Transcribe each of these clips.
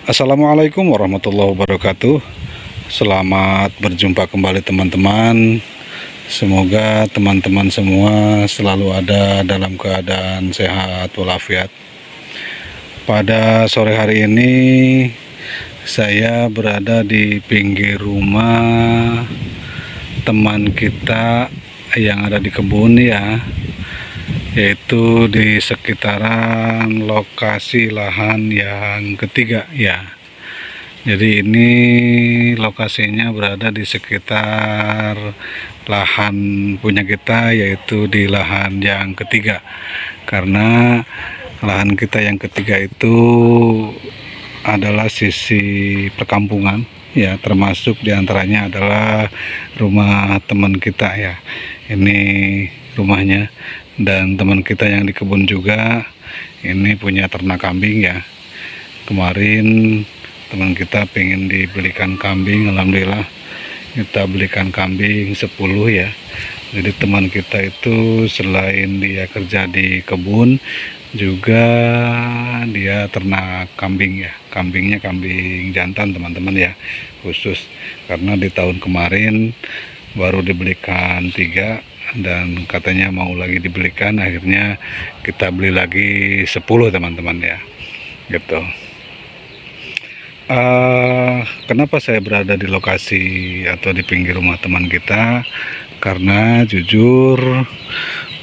Assalamualaikum warahmatullahi wabarakatuh. Selamat berjumpa kembali teman-teman. Semoga teman-teman semua selalu ada dalam keadaan sehat walafiat. Pada sore hari ini saya berada di pinggir rumah teman kita yang ada di kebun ya, yaitu di sekitaran lokasi lahan yang ketiga ya. Jadi ini lokasinya berada di sekitar lahan punya kita, yaitu di lahan yang ketiga, karena lahan kita yang ketiga itu adalah sisi perkampungan ya, termasuk diantaranya adalah rumah teman kita ya. Ini rumahnya, dan teman kita yang di kebun juga ini punya ternak kambing ya. Kemarin teman kita pengen dibelikan kambing, alhamdulillah kita belikan kambing 10 ya. Jadi teman kita itu selain dia kerja di kebun, juga dia ternak kambing ya. Kambingnya kambing jantan teman-teman ya, khusus karena di tahun kemarin baru dibelikan 3 dan katanya mau lagi dibelikan, akhirnya kita beli lagi 10 teman-teman ya, gitu. Kenapa saya berada di lokasi atau di pinggir rumah teman kita? Karena jujur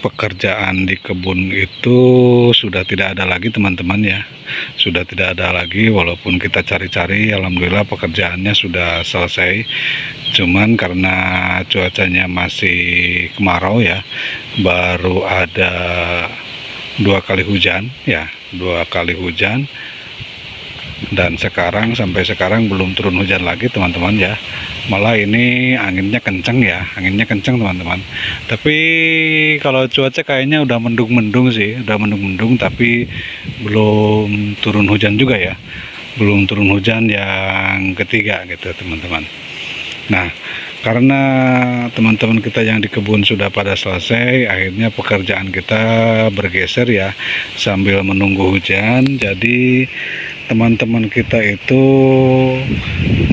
pekerjaan di kebun itu sudah tidak ada lagi teman-teman ya, sudah tidak ada lagi. Walaupun kita cari-cari, alhamdulillah pekerjaannya sudah selesai, cuman karena cuacanya masih kemarau ya, baru ada 2 kali hujan ya, 2 kali hujan, dan sampai sekarang belum turun hujan lagi teman-teman ya. Malah ini anginnya kenceng ya, anginnya kenceng teman-teman. Tapi kalau cuaca kayaknya udah mendung-mendung sih, udah mendung-mendung, tapi belum turun hujan juga ya, belum turun hujan yang ketiga gitu teman-teman. Nah, karena teman-teman kita yang di kebun sudah pada selesai, akhirnya pekerjaan kita bergeser ya, sambil menunggu hujan. Jadi teman-teman kita itu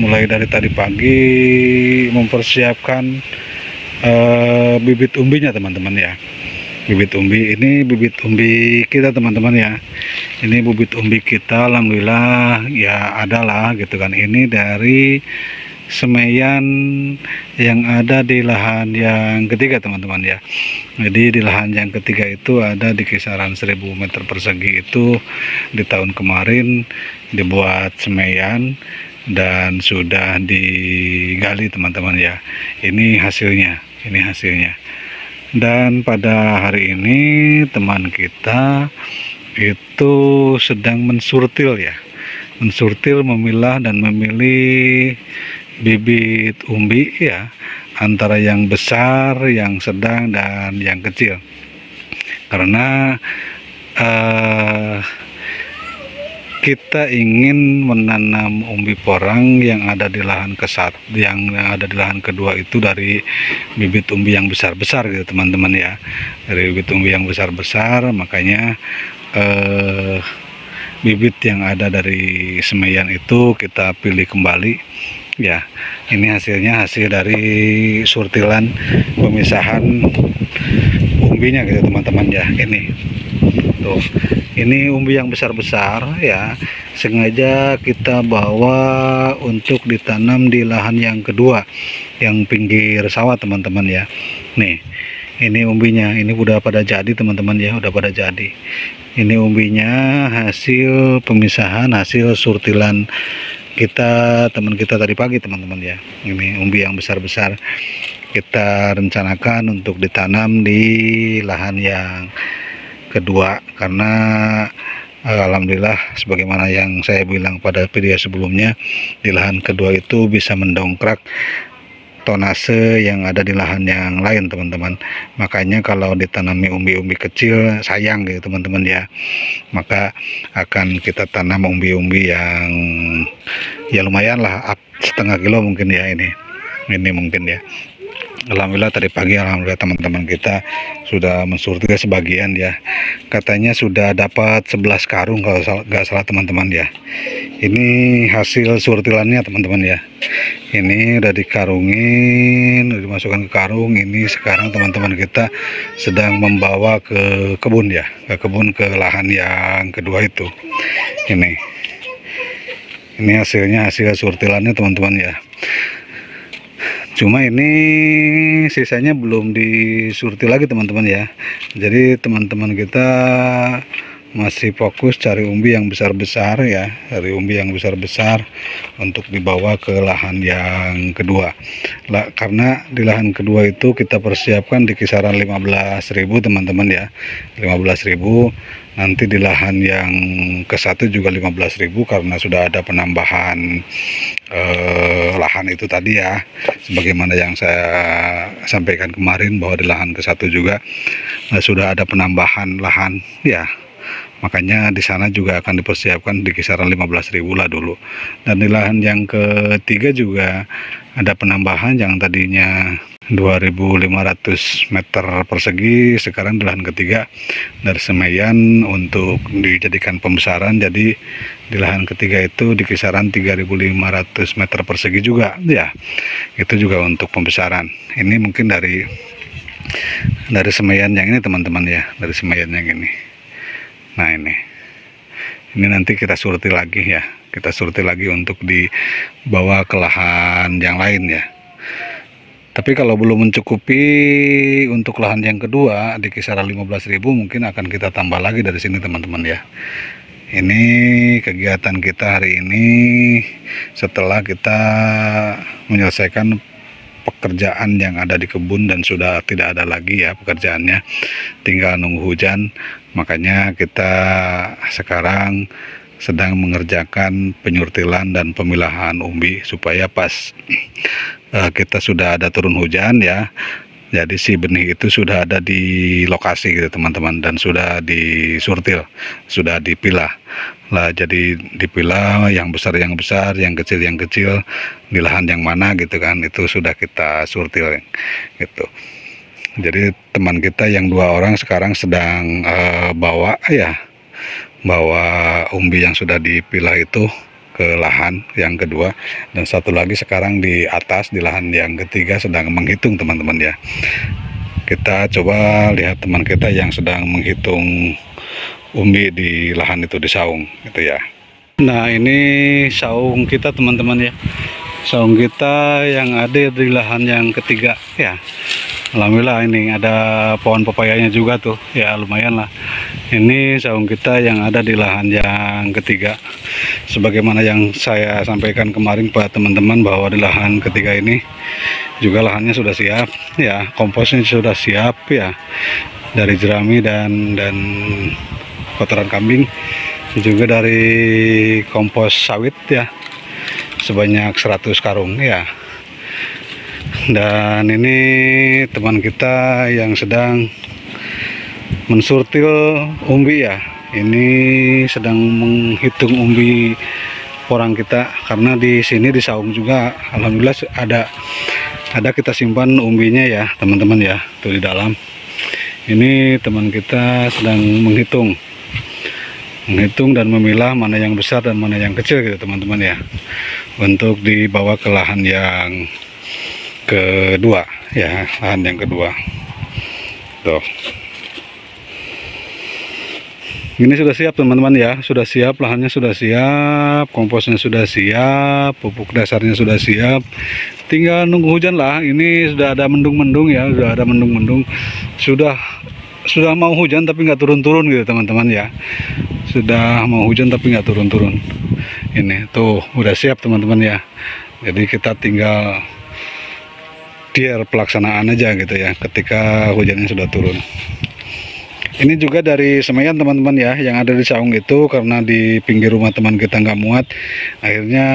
mulai dari tadi pagi mempersiapkan bibit umbinya teman-teman ya. Bibit umbi ini, bibit umbi kita teman-teman ya. Ini bibit umbi kita, alhamdulillah ya adalah gitu kan. Ini dari semaian yang ada di lahan yang ketiga teman-teman ya. Jadi di lahan yang ketiga itu ada di kisaran 1000 meter persegi. Itu di tahun kemarin dibuat semaian dan sudah digali teman-teman ya. Ini hasilnya, ini hasilnya. Dan pada hari ini teman kita itu sedang mensurtil ya, mensurtil, memilah dan memilih bibit umbi ya, antara yang besar, yang sedang, dan yang kecil. Karena kita ingin menanam umbi porang yang ada di lahan yang ada di lahan kedua itu dari bibit umbi yang besar-besar gitu teman-teman ya, dari bibit umbi yang besar-besar. Makanya bibit yang ada dari semaian itu kita pilih kembali ya. Ini hasilnya, hasil dari surtilan pemisahan umbinya gitu teman-teman ya. Ini tuh, ini umbi yang besar-besar ya, sengaja kita bawa untuk ditanam di lahan yang kedua yang pinggir sawah teman-teman ya. Nih, ini umbinya, ini udah pada jadi teman-teman ya, udah pada jadi. Ini umbinya hasil pemisahan, hasil surtilan kita, teman kita tadi pagi teman-teman ya. Ini umbi yang besar-besar kita rencanakan untuk ditanam di lahan yang kedua, karena alhamdulillah sebagaimana yang saya bilang pada video sebelumnya, di lahan kedua itu bisa mendongkrak tonase yang ada di lahan yang lain teman-teman. Makanya kalau ditanami umbi-umbi kecil sayang gitu teman-teman ya, maka akan kita tanam umbi-umbi yang ya lumayan lah, setengah kilo mungkin ya, ini mungkin ya. Alhamdulillah tadi pagi, alhamdulillah teman-teman kita sudah mensurtil sebagian ya. Katanya sudah dapat 11 karung kalau nggak salah teman-teman ya. Ini hasil surtilannya teman-teman ya. Ini udah dikarungin, udah dimasukkan ke karung. Ini sekarang teman-teman kita sedang membawa ke kebun ya, ke lahan yang kedua itu. Ini hasilnya, hasil surtilannya teman-teman ya. Cuma ini sisanya belum disurti lagi teman-teman ya. Jadi teman-teman kita masih fokus cari umbi yang besar-besar ya, cari umbi yang besar-besar untuk dibawa ke lahan yang kedua. Karena di lahan kedua itu kita persiapkan di kisaran 15.000 teman-teman ya, 15.000. Nanti di lahan yang ke satu juga 15.000 karena sudah ada penambahan lahan itu tadi ya, sebagaimana yang saya sampaikan kemarin bahwa di lahan ke satu juga sudah ada penambahan lahan ya. Makanya di sana juga akan dipersiapkan di kisaran 15.000 lah dulu. Dan di lahan yang ketiga juga ada penambahan yang tadinya 2.500 meter persegi, sekarang di lahan ketiga dari semaian untuk dijadikan pembesaran. Jadi di lahan ketiga itu di kisaran 3.500 meter persegi juga ya. Itu juga untuk pembesaran. Ini mungkin dari semaian yang ini teman-teman ya, dari semaian yang ini. Nah ini nanti kita surti lagi ya, kita surti lagi untuk dibawa ke lahan yang lain ya. Tapi kalau belum mencukupi untuk lahan yang kedua di kisaran 15.000, mungkin akan kita tambah lagi dari sini teman-teman ya. Ini kegiatan kita hari ini setelah kita menyelesaikan pekerjaan yang ada di kebun dan sudah tidak ada lagi ya pekerjaannya, tinggal nunggu hujan. Makanya kita sekarang sedang mengerjakan penyurtilan dan pemilahan umbi supaya pas kita sudah ada turun hujan ya, jadi si benih itu sudah ada di lokasi gitu teman-teman, dan sudah disurtil, sudah dipilah lah. Jadi dipilah yang besar, yang kecil di lahan yang mana gitu kan, itu sudah kita surtil gitu. Jadi teman kita yang 2 orang sekarang sedang bawa umbi yang sudah dipilah itu ke lahan yang kedua, dan satu lagi sekarang di atas di lahan yang ketiga sedang menghitung teman-teman ya. Kita coba lihat teman kita yang sedang menghitung umbi di lahan itu, di saung gitu ya. Nah ini saung kita teman-teman ya, saung kita yang ada di lahan yang ketiga ya. Alhamdulillah ini ada pohon pepayanya juga tuh ya, lumayan lah. Ini saung kita yang ada di lahan yang ketiga. Sebagaimana yang saya sampaikan kemarin pada teman-teman bahwa di lahan ketiga ini juga lahannya sudah siap ya, komposnya sudah siap ya, dari jerami dan kotoran kambing, juga dari kompos sawit ya, sebanyak 100 karung ya. Dan ini teman kita yang sedang mensurtil umbi ya, ini sedang menghitung umbi orang kita, karena di sini di saung juga alhamdulillah ada kita simpan umbinya ya teman-teman ya, tuh di dalam. Ini teman kita sedang menghitung dan memilah mana yang besar dan mana yang kecil gitu teman-teman ya, untuk dibawa ke lahan yang kedua ya, lahan yang kedua tuh. Ini sudah siap teman-teman ya, sudah siap, lahannya sudah siap, komposnya sudah siap, pupuk dasarnya sudah siap, tinggal nunggu hujan lah. Ini sudah ada mendung-mendung ya, sudah ada mendung-mendung, sudah mau hujan tapi nggak turun-turun gitu teman-teman ya, sudah mau hujan tapi nggak turun-turun. Ini tuh udah siap teman-teman ya, jadi kita tinggal biar pelaksanaan aja gitu ya ketika hujannya sudah turun. Ini juga dari semaian teman-teman ya, yang ada di saung itu, karena di pinggir rumah teman kita nggak muat, akhirnya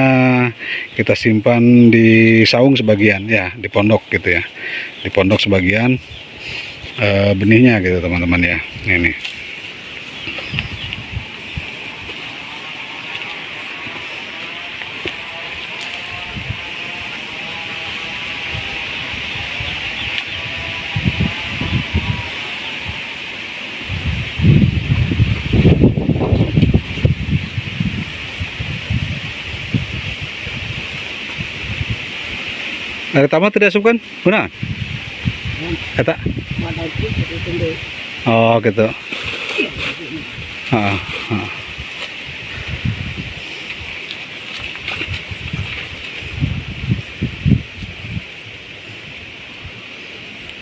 kita simpan di saung sebagian ya, di pondok gitu ya, di pondok sebagian benihnya gitu teman-teman ya. Ini Dari tamat tidak asup kan? Benar? Kata? Oh gitu. Ah, ah.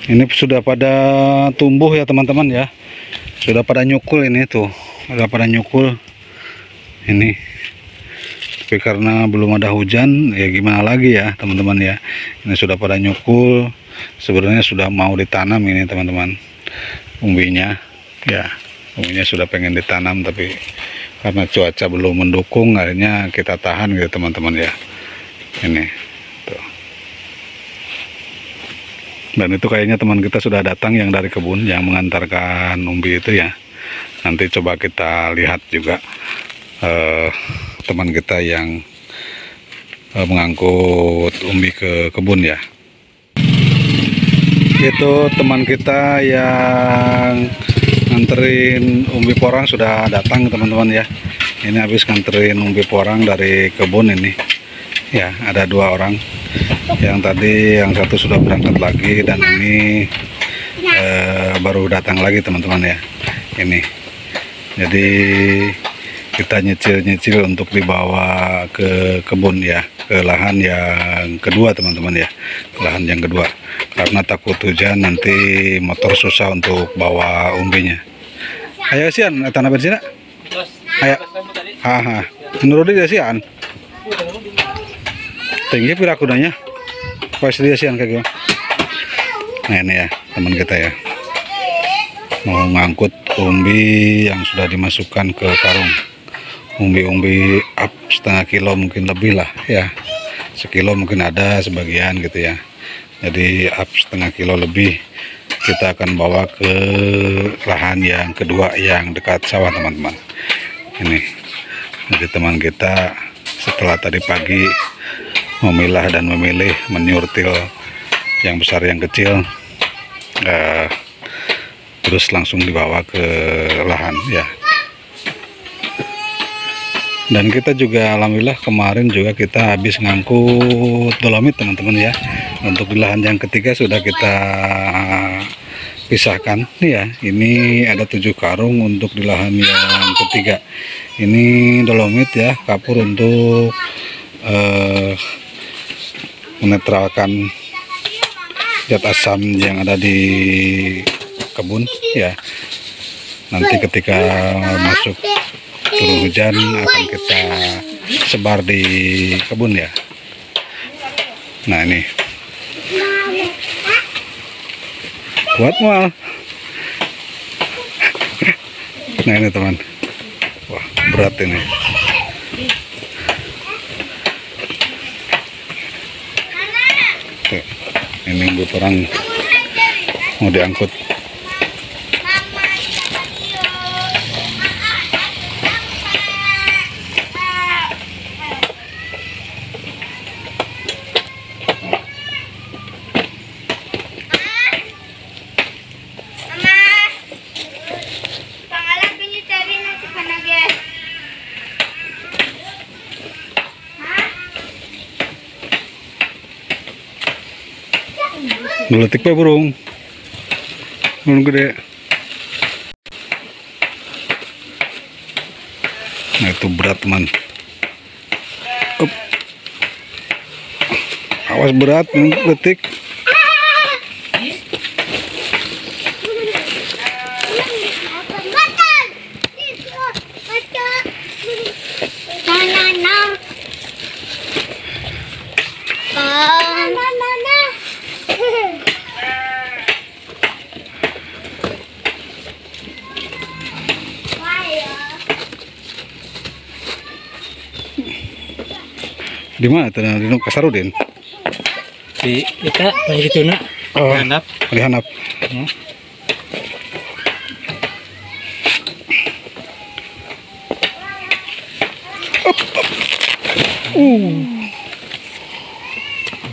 Ini sudah pada tumbuh ya teman-teman ya. Sudah pada nyukul ini tuh. Sudah pada nyukul. Ini. Tapi karena belum ada hujan, ya gimana lagi ya teman-teman ya. Ini sudah pada nyukul. Sebenarnya sudah mau ditanam ini teman-teman. Umbinya. Ya, umbinya sudah pengen ditanam tapi karena cuaca belum mendukung, akhirnya kita tahan gitu teman-teman ya. Ini. Dan itu kayaknya teman kita sudah datang yang dari kebun yang mengantarkan umbi itu ya. Nanti coba kita lihat juga teman kita yang mengangkut umbi ke kebun ya. Itu teman kita yang nganterin umbi porang sudah datang teman-teman ya. Ini habis nganterin umbi porang dari kebun ini. Ya, ada 2 orang. Yang tadi yang satu sudah berangkat lagi dan ini baru datang lagi teman-teman ya. Ini. Jadi kita nyicil-nyicil untuk dibawa ke kebun ya, ke lahan yang kedua teman-teman ya. Lahan yang kedua. Karena takut hujan nanti motor susah untuk bawa umbinya. Ayo sian tanah bersih. Ayo. Haha. Menurut dia sian. Tinggi pira kudanya? Pas dia sian kayak gitu. Nah ini ya teman kita ya. Mau ngangkut umbi yang sudah dimasukkan ke karung. Umbi-umbi up setengah kilo mungkin lebih lah ya. Sekilo mungkin ada sebagian gitu ya. Jadi up setengah kilo lebih kita akan bawa ke lahan yang kedua yang dekat sawah teman-teman. Ini. Jadi teman kita setelah tadi pagi memilah dan memilih, menyurtil yang besar yang kecil, terus langsung dibawa ke lahan ya. Dan kita juga alhamdulillah kemarin juga kita habis ngangkut dolomit teman-teman ya. Untuk di lahan yang ketiga sudah kita pisahkan nih ya. Ini ada 7 karung untuk di lahan yang ketiga. Ini dolomit ya, kapur untuk menetralkan zat asam yang ada di kebun ya. Nanti ketika masuk turun hujan akan kita sebar di kebun ya. Nah ini kuat mual. Nah ini teman, wah berat ini. Tuh, ini umbi porang mau diangkut. Meletik pak burung gede. Nah itu berat teman. Awas berat meletik. Di mana tuh di Kasarudin? Di kita lagi gitu nak. Oh, Handap. di handap.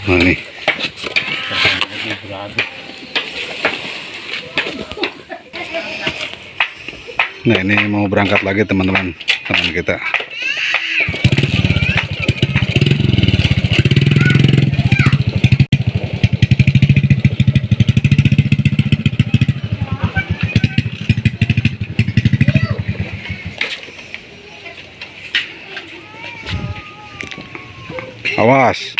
Nah nih. Nah ini mau berangkat lagi teman-teman, teman kita. Awas.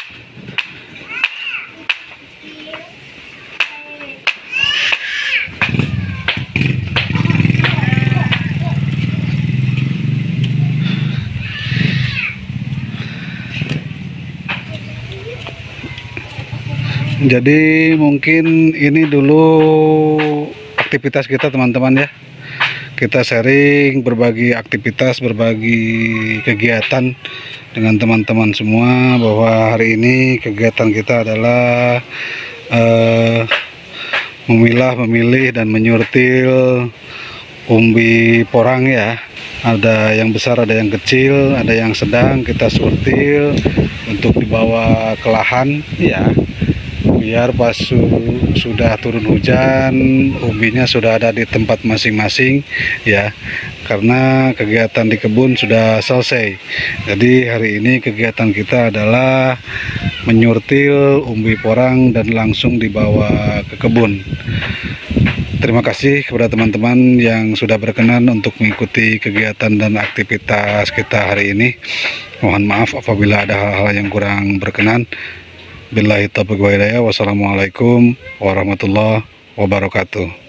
Jadi mungkin ini dulu aktivitas kita teman-teman ya. Kita sharing berbagi aktivitas, berbagi kegiatan dengan teman-teman semua, bahwa hari ini kegiatan kita adalah memilih dan menyurtil umbi porang ya. Ada yang besar, ada yang kecil, ada yang sedang kita surtil untuk dibawa ke lahan ya, biar pas sudah turun hujan umbinya sudah ada di tempat masing-masing ya, karena kegiatan di kebun sudah selesai. Jadi hari ini kegiatan kita adalah menyurtil umbi porang dan langsung dibawa ke kebun. Terima kasih kepada teman-teman yang sudah berkenan untuk mengikuti kegiatan dan aktivitas kita hari ini. Mohon maaf apabila ada hal-hal yang kurang berkenan. Billahi taufiq wal hidayah. Wassalamualaikum warahmatullahi wabarakatuh.